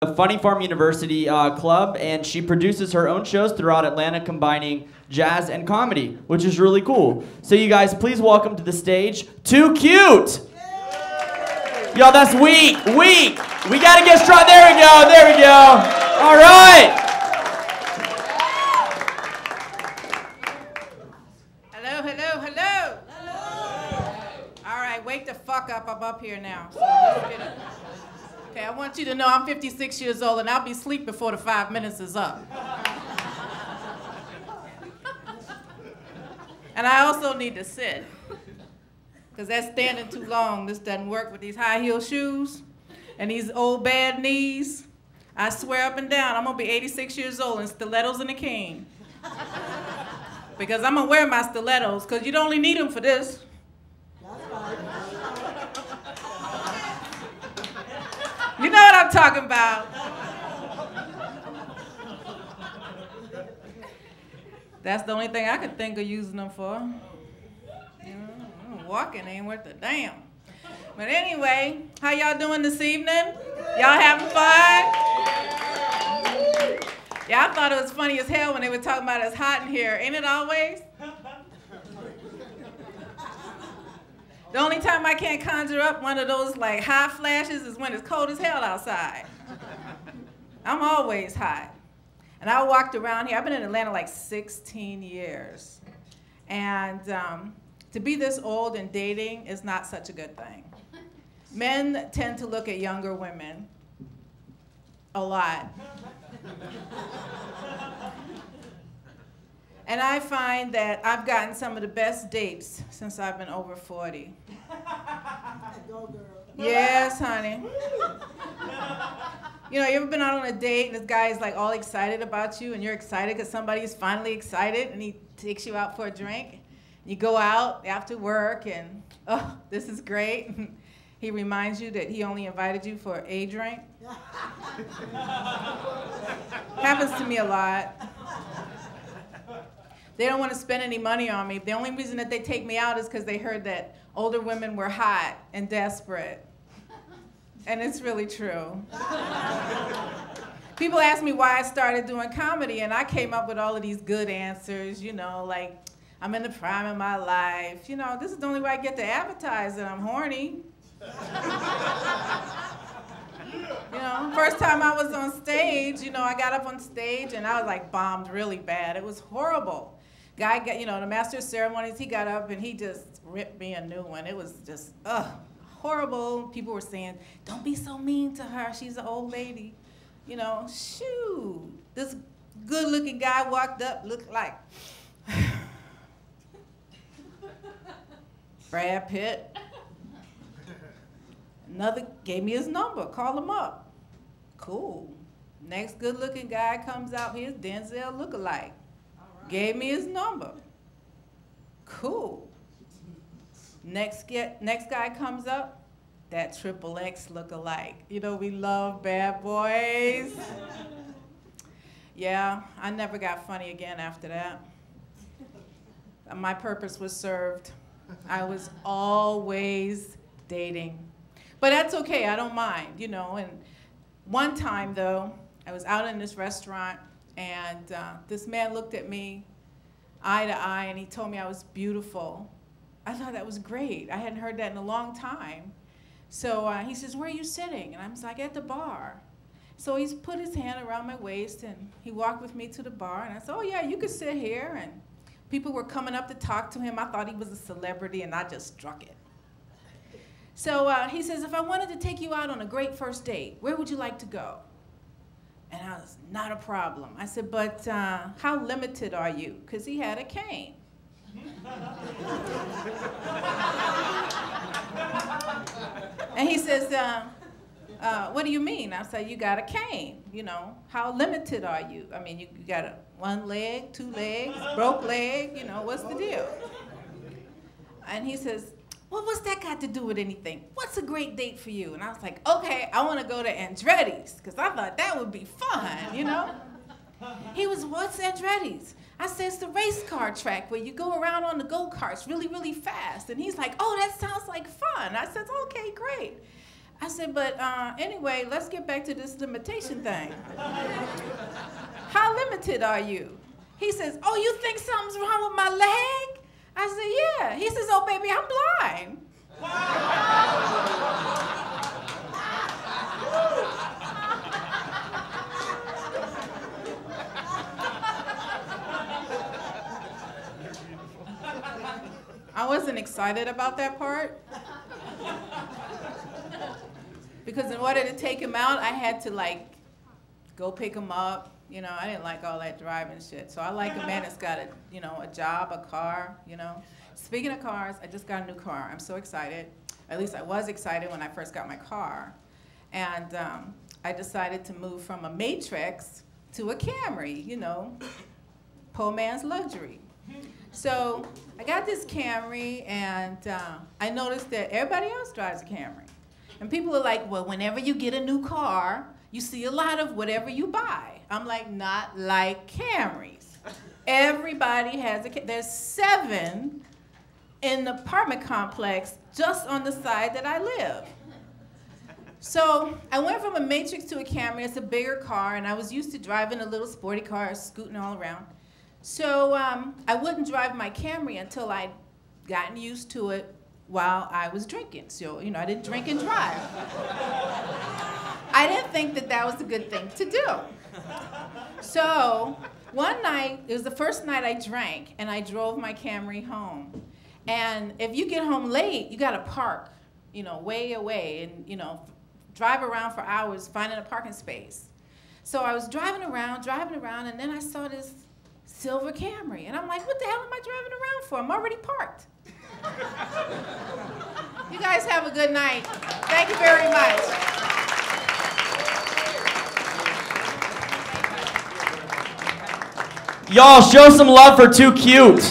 Funny Farm University club, and she produces her own shows throughout Atlanta combining jazz and comedy, which is really cool. So you guys, please welcome to the stage, TuKute! Yo, that's weak. We gotta get strong. There we go. All right. Hello. All right, wake the fuck up. I'm up here now. So let's get it. Okay, I want you to know I'm 56 years old and I'll be asleep before the 5 minutes is up. And I also need to sit, because that's standing too long. This doesn't work with these high heel shoes and these old bad knees. I swear up and down, I'm gonna be 86 years old in stilettos and a cane. Because I'm gonna wear my stilettos, because you'd only need them for this. You know what I'm talking about. That's the only thing I could think of using them for. You know, walking ain't worth a damn. But anyway, how y'all doing this evening? Y'all having fun? Yeah, I thought it was funny as hell when they were talking about it's hot in here. Ain't it always? The only time I can't conjure up one of those like hot flashes is when it's cold as hell outside. I'm always hot. And I walked around here. I've been in Atlanta like 16 years. And to be this old and dating is not such a good thing. Men tend to look at younger women a lot. And I find that I've gotten some of the best dates since I've been over 40. Go, girl. Yes, honey. You know, you ever been out on a date and this guy is like all excited about you and you're excited because somebody is finally excited and he takes you out for a drink? You go out after work and, oh, this is great. He reminds you that he only invited you for a drink. Happens to me a lot. They don't want to spend any money on me. The only reason that they take me out is because they heard that older women were hot and desperate. And it's really true. People ask me why I started doing comedy, and I came up with all of these good answers, you know, like, I'm in the prime of my life. You know, this is the only way I get to advertise that I'm horny. You know, first time I was on stage, you know, I got up on stage and I was like bombed really bad. It was horrible. Guy got, you know, the master of ceremonies, he got up and he just ripped me a new one. It was just, horrible. People were saying, don't be so mean to her. She's an old lady. You know, shoo. This good looking guy walked up, looked like Brad Pitt. Another gave me his number, call him up. Cool. Next good looking guy comes out, here's Denzel lookalike. Gave me his number. Cool. Next guy comes up, that XXX lookalike. You know, we love bad boys. Yeah, I never got funny again after that. My purpose was served. I was always dating. But that's okay, I don't mind, you know. And one time, though, I was out in this restaurant, and this man looked at me eye to eye, and he told me I was beautiful. I thought that was great. I hadn't heard that in a long time. So he says, where are you sitting? And I was like, at the bar. So he's put his hand around my waist, and he walked with me to the bar, and I said, oh, yeah, you could sit here. And people were coming up to talk to him. I thought he was a celebrity, and I just struck it. So he says, if I wanted to take you out on a great first date, where would you like to go? And I was, not a problem. I said, but how limited are you? Because he had a cane. And he says, what do you mean? I said, you got a cane. You know, how limited are you? I mean, you got one leg, two legs, broke leg, you know, what's the deal? And he says, well, what's that got to do with anything? What's a great date for you? And I was like, okay, I want to go to Andretti's, because I thought that would be fun, you know? He was, what's Andretti's? I said, it's the race car track where you go around on the go-karts really, really fast. And he's like, oh, that sounds like fun. I said, okay, great. I said, but anyway, let's get back to this limitation thing. How limited are you? He says, oh, you think something's wrong with my leg? I said, yeah. He says, oh, baby, I'm blind. I wasn't excited about that part. Because in order to take him out, I had to like go pick him up. You know, I didn't like all that driving shit. So I like a man that's got a, you know, a job, a car, you know. Speaking of cars, I just got a new car. I'm so excited. At least I was excited when I first got my car. And I decided to move from a Matrix to a Camry, you know, poor man's luxury. So I got this Camry, and I noticed that everybody else drives a Camry. And people are like, well, whenever you get a new car, you see a lot of whatever you buy. I'm like, not like Camrys. Everybody has a, there's 7 in the apartment complex just on the side that I live. So I went from a Matrix to a Camry. It's a bigger car, and I was used to driving a little sporty car, scooting all around. So I wouldn't drive my Camry until I'd gotten used to it while I was drinking. So, you know, I didn't drink and drive. I didn't think that that was a good thing to do. So one night, it was the first night I drank, and I drove my Camry home. And if you get home late, you gotta park, you know, way away, and, you know, drive around for hours finding a parking space. So I was driving around, and then I saw this silver Camry. And I'm like, what the hell am I driving around for? I'm already parked. You guys have a good night. Thank you very much. Y'all, show some love for TuKute.